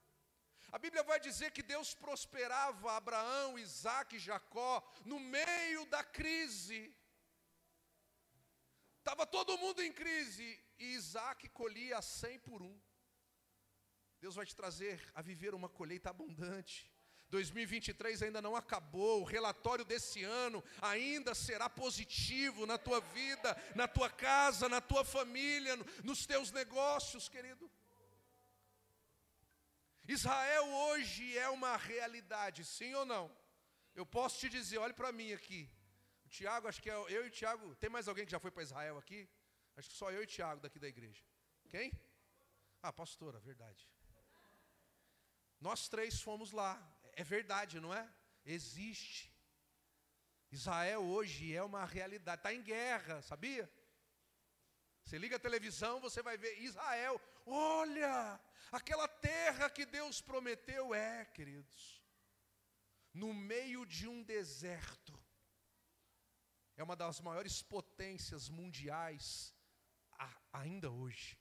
Speaker 1: A Bíblia vai dizer que Deus prosperava Abraão, Isaque e Jacó no meio da crise. Estava todo mundo em crise e Isaac colhia 100 por 1. Deus vai te trazer a viver uma colheita abundante. 2023 ainda não acabou, o relatório desse ano ainda será positivo na tua vida, na tua casa, na tua família, nos teus negócios, querido. Israel hoje é uma realidade, sim ou não? Eu posso te dizer, olhe para mim aqui. O Tiago, acho que é eu e o Tiago. Tem mais alguém que já foi para Israel aqui? Acho que só eu e o Tiago daqui da igreja. Quem? Ah, pastora, verdade. Nós 3 fomos lá. É verdade, não é? Existe. Israel hoje é uma realidade. Está em guerra, sabia? Você liga a televisão, você vai ver Israel. Olha, aquela terra que Deus prometeu queridos, no meio de um deserto. É uma das maiores potências mundiais ainda hoje.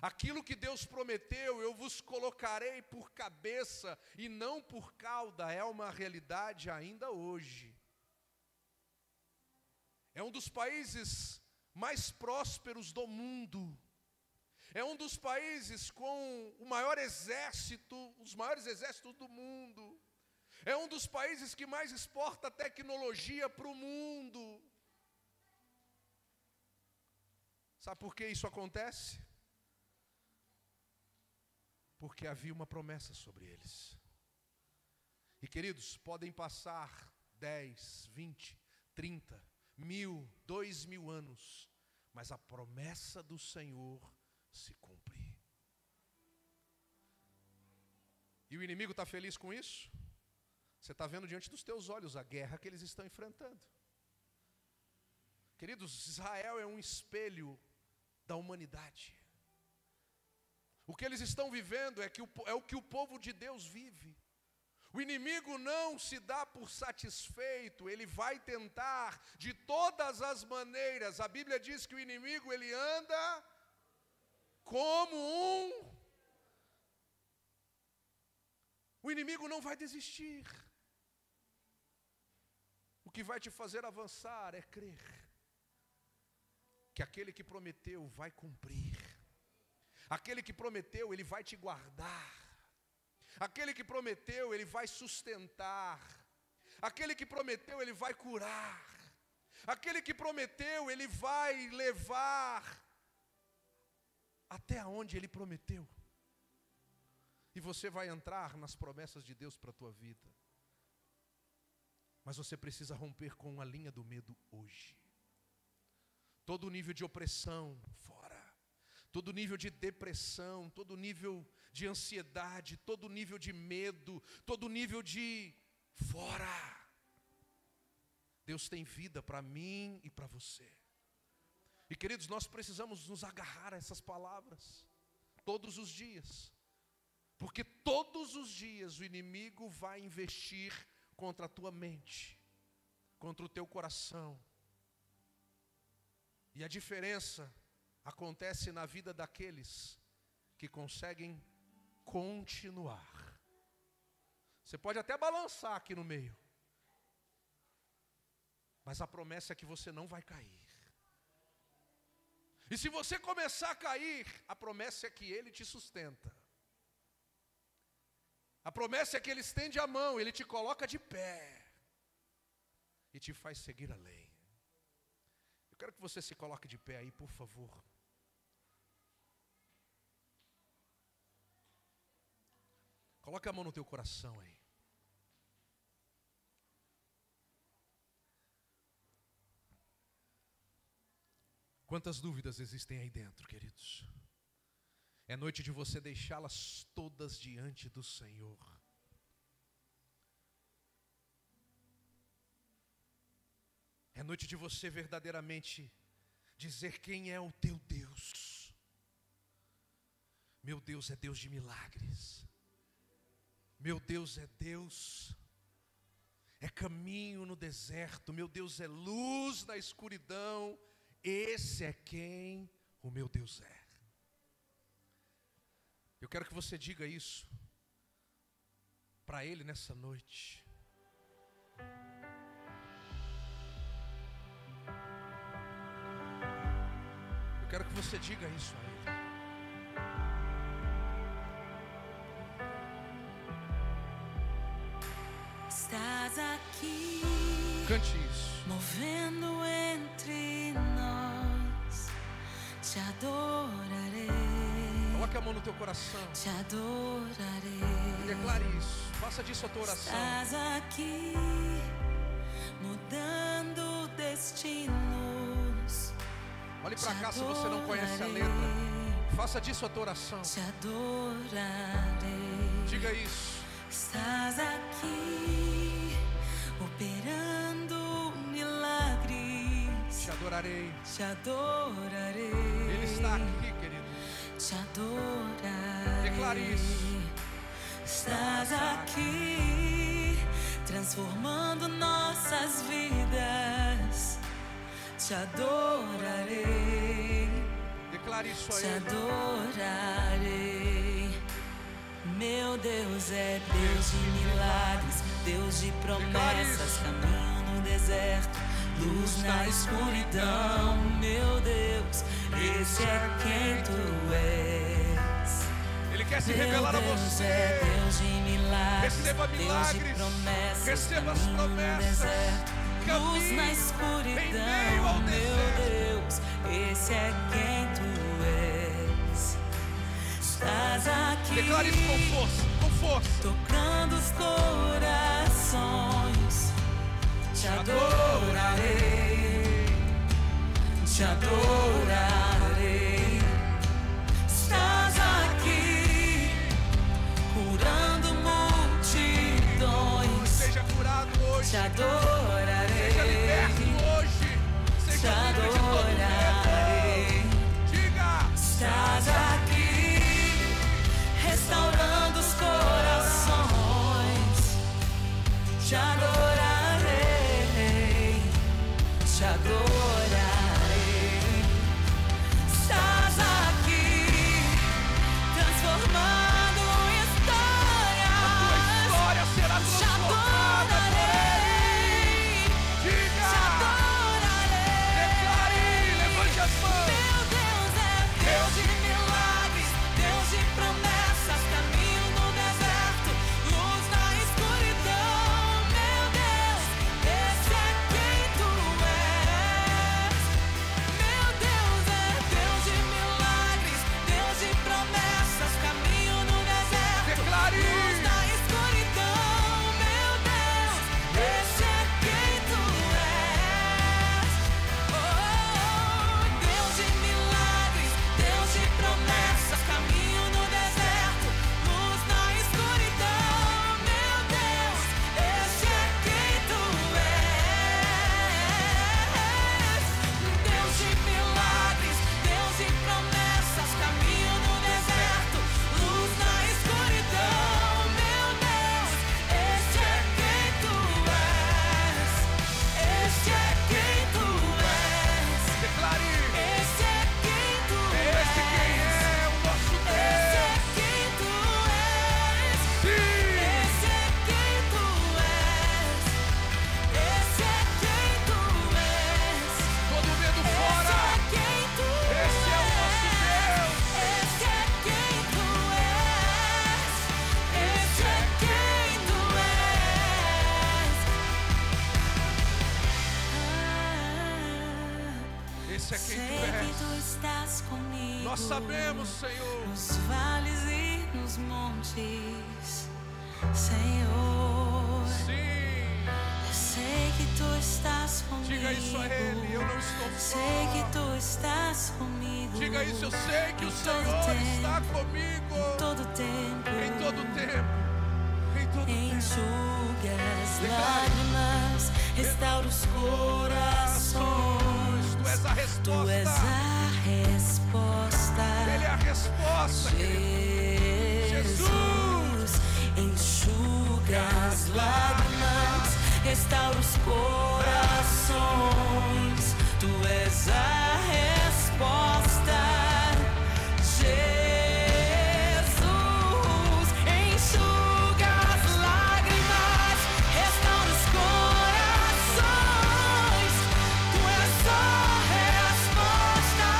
Speaker 1: Aquilo que Deus prometeu, eu vos colocarei por cabeça e não por cauda, é uma realidade ainda hoje. É um dos países mais prósperos do mundo. É um dos países com o maior exército, os maiores exércitos do mundo. É um dos países que mais exporta tecnologia para o mundo. Sabe por que isso acontece? Porque havia uma promessa sobre eles. E queridos, podem passar 10, 20, 30, 1000, 2000 anos, mas a promessa do Senhor se cumpre. E o inimigo está feliz com isso? Você está vendo diante dos teus olhos a guerra que eles estão enfrentando. Queridos, Israel é um espelho da humanidade. O que eles estão vivendo é o que o povo de Deus vive. O inimigo não se dá por satisfeito, ele vai tentar de todas as maneiras. A Bíblia diz que o inimigo ele anda como O inimigo não vai desistir. O que vai te fazer avançar é crer que aquele que prometeu vai cumprir. Aquele que prometeu, ele vai te guardar. Aquele que prometeu, ele vai sustentar. Aquele que prometeu, ele vai curar. Aquele que prometeu, ele vai levar até onde ele prometeu. E você vai entrar nas promessas de Deus para a tua vida. Mas você precisa romper com a linha do medo hoje. Todo nível de opressão, fora. Todo nível de depressão, todo nível de ansiedade, todo nível de medo, todo nível de fora. Deus tem vida para mim e para você. E queridos, nós precisamos nos agarrar a essas palavras todos os dias. Porque todos os dias o inimigo vai investir contra a tua mente, contra o teu coração. E a diferença acontece na vida daqueles que conseguem continuar. Você pode até balançar aqui no meio, mas a promessa é que você não vai cair. E se você começar a cair, a promessa é que Ele te sustenta. A promessa é que Ele estende a mão, Ele te coloca de pé e te faz seguir além. Eu quero que você se coloque de pé aí, por favor. Coloque a mão no teu coração aí. Quantas dúvidas existem aí dentro, queridos? É noite de você deixá-las todas diante do Senhor. É noite de você verdadeiramente dizer quem é o teu Deus. Meu Deus é Deus de milagres. Meu Deus é Deus, é caminho no deserto. Meu Deus é luz na escuridão. Esse é quem o meu Deus é. Eu quero que você diga isso para Ele nessa noite. Quero que você diga isso a Ele.
Speaker 2: Estás aqui,
Speaker 1: Cante isso.
Speaker 2: movendo entre nós. Te adorarei.
Speaker 1: Coloque a mão no teu coração.
Speaker 2: Te adorarei.
Speaker 1: Declare isso. Faça disso a tua oração.
Speaker 2: Estás aqui, mudando destinos.
Speaker 1: Olhe para cá se você não conhece a letra. Faça disso a tua oração.
Speaker 2: Te adorarei.
Speaker 1: Diga isso.
Speaker 2: Estás aqui, operando milagres.
Speaker 1: Te adorarei.
Speaker 2: Te adorarei.
Speaker 1: Ele está aqui, querido.
Speaker 2: Te adorarei.
Speaker 1: Declare isso.
Speaker 2: Estás aqui, transformando nossas vidas. Te adorarei.
Speaker 1: Declare isso a
Speaker 2: Te
Speaker 1: Ele.
Speaker 2: adorarei. Meu Deus é Deus de milagres, Deus de promessas, caminho no deserto, luz na escuridão. Meu Deus, esse é quem Tu és.
Speaker 1: Ele quer se
Speaker 2: Meu
Speaker 1: revelar a
Speaker 2: Deus
Speaker 1: você.
Speaker 2: é Deus de milagres,
Speaker 1: Receba
Speaker 2: Deus de
Speaker 1: milagres.
Speaker 2: promessas,
Speaker 1: Receba as
Speaker 2: caminho no
Speaker 1: promessas.
Speaker 2: deserto, luz
Speaker 1: Caminhe
Speaker 2: na
Speaker 1: em meio
Speaker 2: escuridão.
Speaker 1: ao
Speaker 2: Meu
Speaker 1: deserto.
Speaker 2: Deus, esse é quem Tu és. Estás aqui,
Speaker 1: Declare isso com força. Com força.
Speaker 2: tocando os corações. Te adorarei. Te adorarei. Estás aqui, curando multidões.
Speaker 1: Seja curado hoje.
Speaker 2: Te adorarei.
Speaker 1: Seja liberto hoje.
Speaker 2: Te
Speaker 1: Seja livre de todo
Speaker 2: adorarei.
Speaker 1: medo. Diga.
Speaker 2: Estás aqui, restaurando os corações. Te adorarei. Te adorarei. Estás aqui, transformando histórias.
Speaker 1: A tua história será
Speaker 2: Te
Speaker 1: transformada.
Speaker 2: adorarei. Te
Speaker 1: Diga.
Speaker 2: adorarei.
Speaker 1: Declare. Levante as mãos.
Speaker 2: Meu Deus é Deus de milagres, Deus de promessas, caminho no deserto, luz na escuridão. Meu Deus, esse é quem Tu és. Meu Deus é Deus de milagres, Deus de promessas, caminho no deserto,
Speaker 1: Declare.
Speaker 2: luz na escuridão. Meu Deus, esse é quem Tu és. Deus de milagres, Deus de promessas, caminho no deserto, luz na escuridão. Meu Deus, esse é quem Tu és. Deus de milagres, Deus de promessas, caminho no deserto, luz na escuridão. Meu Deus, esse é quem Tu és. Esse é quem Tu és.
Speaker 1: Declare.
Speaker 2: Esse é quem Tu és.
Speaker 1: Esse quem é o nosso
Speaker 2: Esse é
Speaker 1: Deus.
Speaker 2: quem Tu és.
Speaker 1: Sim.
Speaker 2: Esse é quem Tu és. Esse é quem Tu és.
Speaker 1: Todo medo
Speaker 2: Esse
Speaker 1: fora.
Speaker 2: é quem Tu
Speaker 1: Esse é o nosso Deus.
Speaker 2: Esse é quem Tu és. Esse é quem Tu és.
Speaker 1: Esse é quem
Speaker 2: Sei
Speaker 1: Tu
Speaker 2: que
Speaker 1: és.
Speaker 2: Tu estás comigo.
Speaker 1: Nós sabemos, Senhor.
Speaker 2: Nos vales e nos montes, Senhor.
Speaker 1: Sim.
Speaker 2: Eu sei que Tu estás comigo.
Speaker 1: Diga isso a Ele. Eu não estou
Speaker 2: Sei que
Speaker 1: só.
Speaker 2: Tu estás comigo.
Speaker 1: Diga isso. Eu sei que o
Speaker 2: Em todo
Speaker 1: Senhor
Speaker 2: tempo.
Speaker 1: está comigo.
Speaker 2: Todo tempo.
Speaker 1: Em todo tempo. Em todo tempo.
Speaker 2: Enxuga as
Speaker 1: Declare.
Speaker 2: lágrimas, restaura os corações.
Speaker 1: Tu és a
Speaker 2: Tu és
Speaker 1: resposta.
Speaker 2: a resposta.
Speaker 1: Ele é a resposta.
Speaker 2: Jesus, enxuga as lágrimas, restaura os corações. Tu és a resposta. Jesus, enxuga as lágrimas, restaura os corações. Tu és a resposta.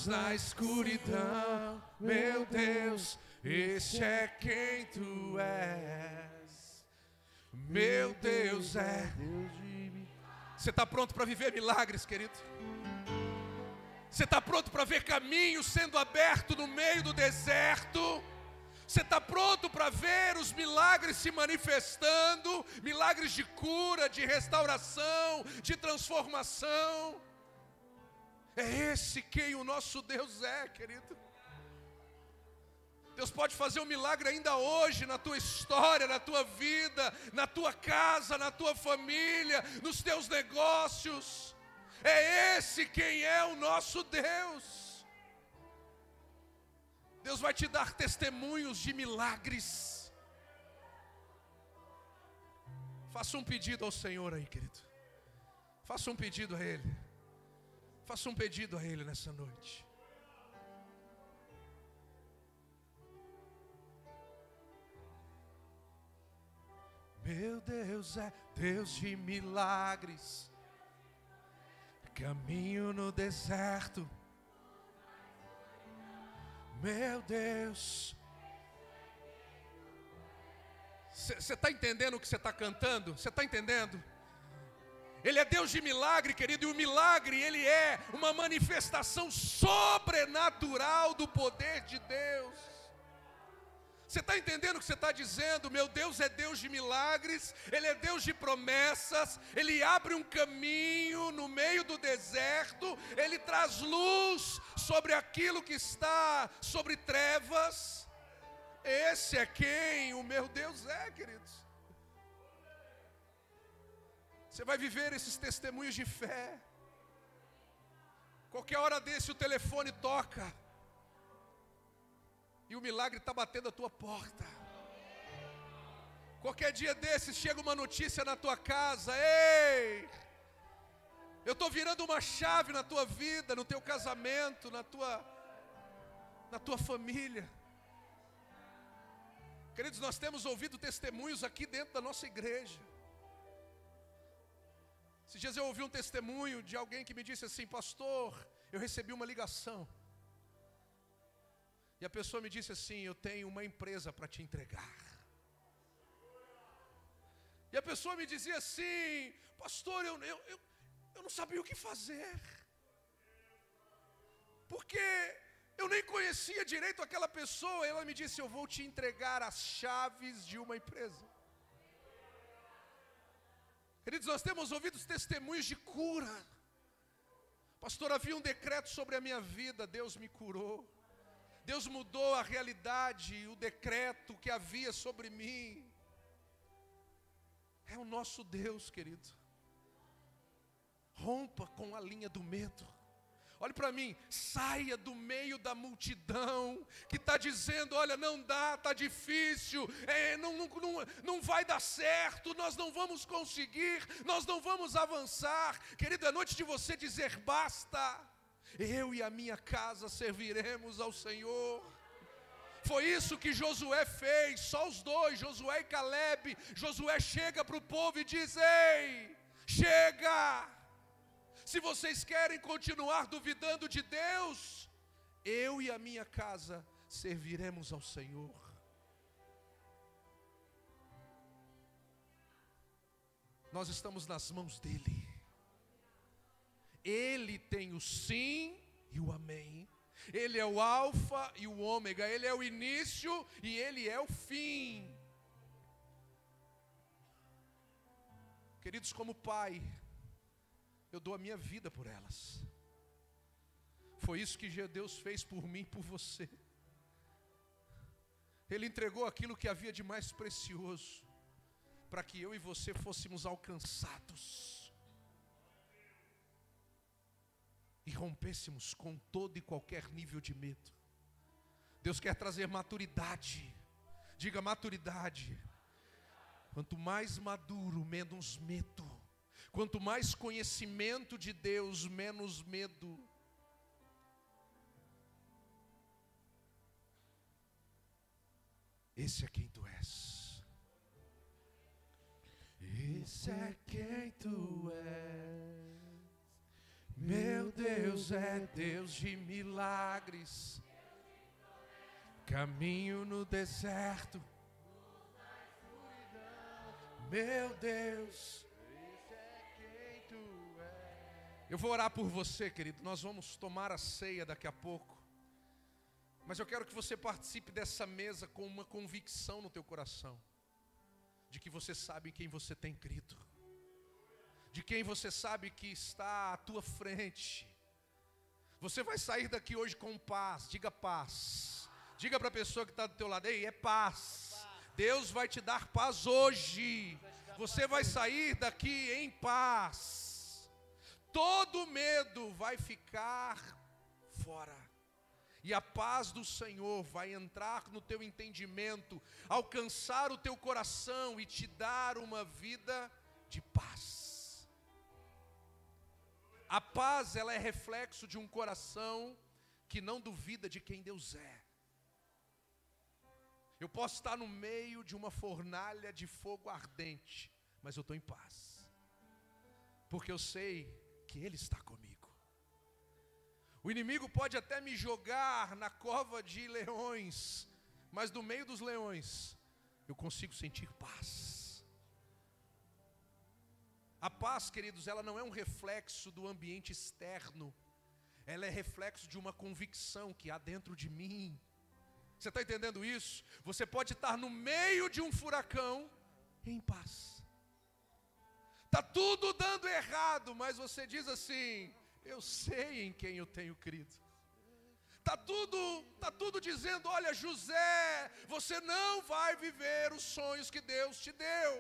Speaker 1: luz na escuridão, meu Deus, esse é quem tu és. Meu Deus é. Você está pronto para viver milagres, querido? Você está pronto para ver caminhos sendo abertos no meio do deserto? Você está pronto para ver os milagres se manifestando? Milagres de cura, de restauração, de transformação. É esse quem o nosso Deus é, querido. Deus pode fazer um milagre ainda hoje na tua história, na tua vida, na tua casa, na tua família, nos teus negócios. É esse quem é o nosso Deus. Deus vai te dar testemunhos de milagres. Faça um pedido ao Senhor aí, querido. Faça um pedido a Ele. Faça um pedido a Ele nessa noite. Meu Deus é Deus de milagres. Caminho no deserto. Meu Deus. Você está entendendo o que você está cantando? Você está entendendo? Ele é Deus de milagre, querido. E o milagre, ele é uma manifestação sobrenatural do poder de Deus. Você está entendendo o que você está dizendo? Meu Deus é Deus de milagres, Ele é Deus de promessas, Ele abre um caminho no meio do deserto, Ele traz luz sobre aquilo que está sobre trevas. Esse é quem o meu Deus é, queridos. Você vai viver esses testemunhos de fé. Qualquer hora desse o telefone toca e o milagre está batendo a tua porta. Qualquer dia desses chega uma notícia na tua casa: ei, eu estou virando uma chave na tua vida, no teu casamento, na tua família. Queridos, nós temos ouvido testemunhos aqui dentro da nossa igreja. Esses dias eu ouvi um testemunho de alguém que me disse assim: pastor, eu recebi uma ligação. E a pessoa me disse assim: eu tenho uma empresa para te entregar. E a pessoa me dizia assim: pastor, eu não sabia o que fazer. Porque eu nem conhecia direito aquela pessoa. Ela me disse: eu vou te entregar as chaves de uma empresa. Queridos, nós temos ouvido os testemunhos de cura. Pastor, havia um decreto sobre a minha vida, Deus me curou. Deus mudou a realidade, o decreto que havia sobre mim. É o nosso Deus, querido. Rompa com a linha do medo. Olhe para mim, saia do meio da multidão que está dizendo: olha, não dá, está difícil, não vai dar certo, nós não vamos conseguir, nós não vamos avançar. Querido, é noite de você dizer: basta. Eu e a minha casa serviremos ao Senhor. Foi isso que Josué fez, só os dois, Josué e Caleb. Josué chega para o povo e diz: ei, chega! Se vocês querem continuar duvidando de Deus, eu e a minha casa serviremos ao Senhor. Nós estamos nas mãos dEle. Ele tem o sim e o amém. Ele é o alfa e o ômega. Ele é o início e Ele é o fim. Queridos, como pai, eu dou a minha vida por elas. Foi isso que Deus fez por mim e por você. Ele entregou aquilo que havia de mais precioso, para que eu e você fôssemos alcançados e rompêssemos com todo e qualquer nível de medo. Deus quer trazer maturidade. Diga: maturidade. Quanto mais maduro, menos medo. Quanto mais conhecimento de Deus, menos medo. Esse é quem tu és. Esse é quem tu és. Meu Deus é Deus de milagres, caminho no deserto. Meu Deus, eu vou orar por você, querido. Nós vamos tomar a ceia daqui a pouco. Mas eu quero que você participe dessa mesa com uma convicção no teu coração, de que você sabe em quem você tem crido, de quem você sabe que está à tua frente. Você vai sair daqui hoje com paz. Diga paz. Diga para a pessoa que está do teu lado: ei, é paz. Deus vai te dar paz hoje. Você vai sair daqui em paz. Todo medo vai ficar fora. E a paz do Senhor vai entrar no teu entendimento, alcançar o teu coração e te dar uma vida de paz. A paz, ela é reflexo de um coração que não duvida de quem Deus é. Eu posso estar no meio de uma fornalha de fogo ardente, mas eu estou em paz, porque eu sei que Ele está comigo. O inimigo pode até me jogar na cova de leões, mas no meio dos leões eu consigo sentir paz. A paz, queridos, ela não é um reflexo do ambiente externo, ela é reflexo de uma convicção que há dentro de mim. Você está entendendo isso? Você pode estar no meio de um furacão em paz. Está tudo dando errado, mas você diz assim: eu sei em quem eu tenho crido. Está tudo dizendo: olha, José, você não vai viver os sonhos que Deus te deu.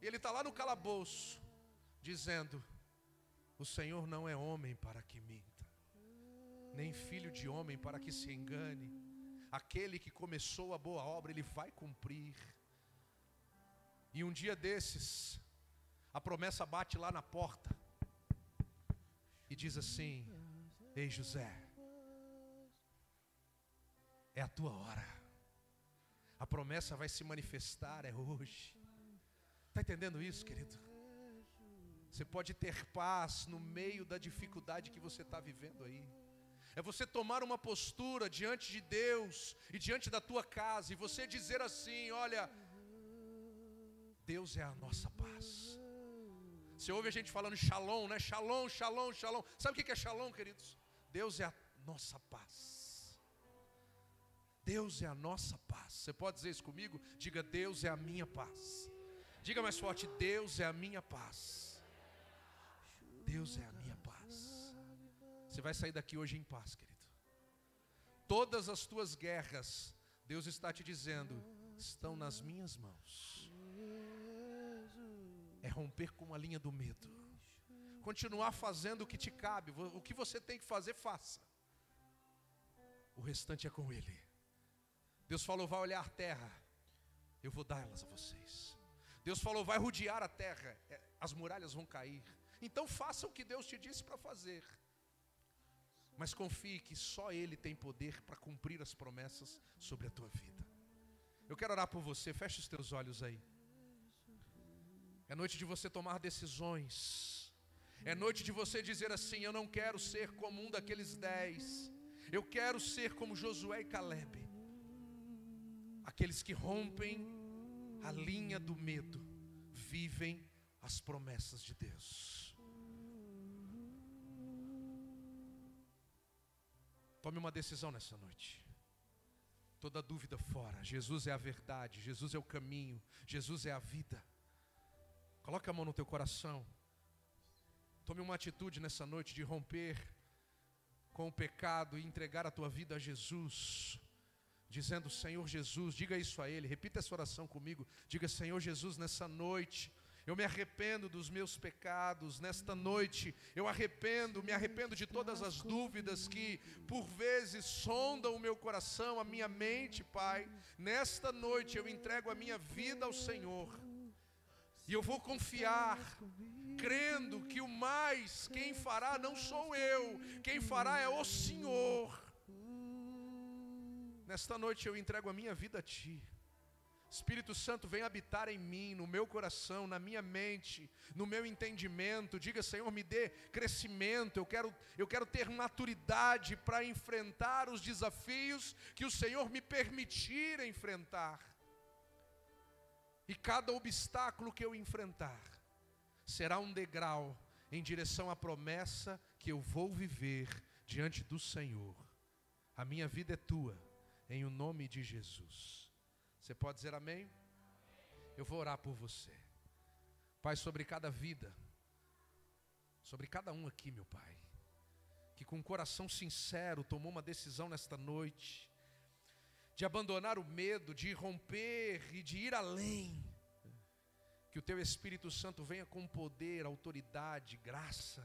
Speaker 1: E ele está lá no calabouço, dizendo: o Senhor não é homem para que minta, nem filho de homem para que se engane. Aquele que começou a boa obra, Ele vai cumprir. E um dia desses, a promessa bate lá na porta e diz assim: ei, José, é a tua hora. A promessa vai se manifestar, é hoje. Está entendendo isso, querido? Você pode ter paz no meio da dificuldade que você está vivendo aí. É você tomar uma postura diante de Deus e diante da tua casa e você dizer assim: olha, Deus é a nossa paz. Você ouve a gente falando shalom, né? Shalom, shalom, shalom. Sabe o que é shalom, queridos? Deus é a nossa paz. Deus é a nossa paz. Você pode dizer isso comigo? Diga: Deus é a minha paz. Diga mais forte: Deus é a minha paz. Deus é a minha paz. Você vai sair daqui hoje em paz, querido. Todas as tuas guerras, Deus está te dizendo, estão nas minhas mãos. É romper com a linha do medo. Continuar fazendo o que te cabe. O que você tem que fazer, faça. O restante é com Ele. Deus falou: vai olhar a terra, eu vou dar elas a vocês. Deus falou: vai rodear a terra, as muralhas vão cair. Então faça o que Deus te disse para fazer. Mas confie que só Ele tem poder para cumprir as promessas sobre a tua vida. Eu quero orar por você. Feche os teus olhos aí. É noite de você tomar decisões. É noite de você dizer assim: eu não quero ser como um daqueles 10. Eu quero ser como Josué e Calebe. Aqueles que rompem a linha do medo, vivem as promessas de Deus. Tome uma decisão nessa noite. Toda dúvida fora. Jesus é a verdade, Jesus é o caminho, Jesus é a vida. Coloque a mão no teu coração. Tome uma atitude nessa noite de romper com o pecado e entregar a tua vida a Jesus, dizendo: Senhor Jesus, diga isso a Ele, repita essa oração comigo. Diga: Senhor Jesus, nessa noite eu me arrependo dos meus pecados. Nesta noite eu me arrependo de todas as dúvidas que por vezes sondam o meu coração, a minha mente, Pai. Nesta noite eu entrego a minha vida ao Senhor. E eu vou confiar, crendo que o mais, quem fará não sou eu, quem fará é o Senhor. Nesta noite eu entrego a minha vida a Ti. Espírito Santo, vem habitar em mim, no meu coração, na minha mente, no meu entendimento. Diga: Senhor, me dê crescimento. Eu quero ter maturidade para enfrentar os desafios que o Senhor me permitir enfrentar. E cada obstáculo que eu enfrentar será um degrau em direção à promessa que eu vou viver diante do Senhor. A minha vida é tua, em o nome de Jesus. Você pode dizer amém? Eu vou orar por você. Pai, sobre cada vida, sobre cada um aqui, meu Pai, que com um coração sincero tomou uma decisão nesta noite, de abandonar o medo, de romper e de ir além. Que o Teu Espírito Santo venha com poder, autoridade, graça,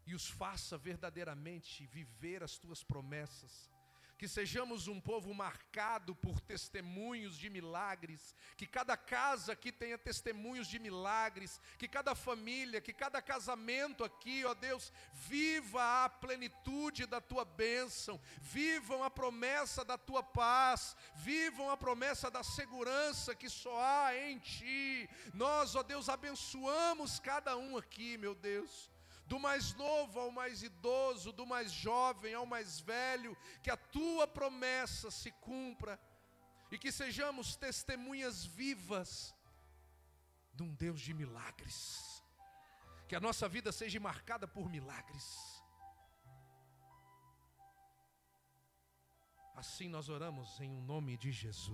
Speaker 1: e os faça verdadeiramente viver as Tuas promessas. Que sejamos um povo marcado por testemunhos de milagres, que cada casa aqui tenha testemunhos de milagres, que cada família, que cada casamento aqui, ó Deus, viva a plenitude da Tua bênção, vivam a promessa da Tua paz, vivam a promessa da segurança que só há em Ti. Nós, ó Deus, abençoamos cada um aqui, meu Deus, do mais novo ao mais idoso, do mais jovem ao mais velho, que a Tua promessa se cumpra, e que sejamos testemunhas vivas de um Deus de milagres, que a nossa vida seja marcada por milagres. Assim nós oramos em nome de Jesus.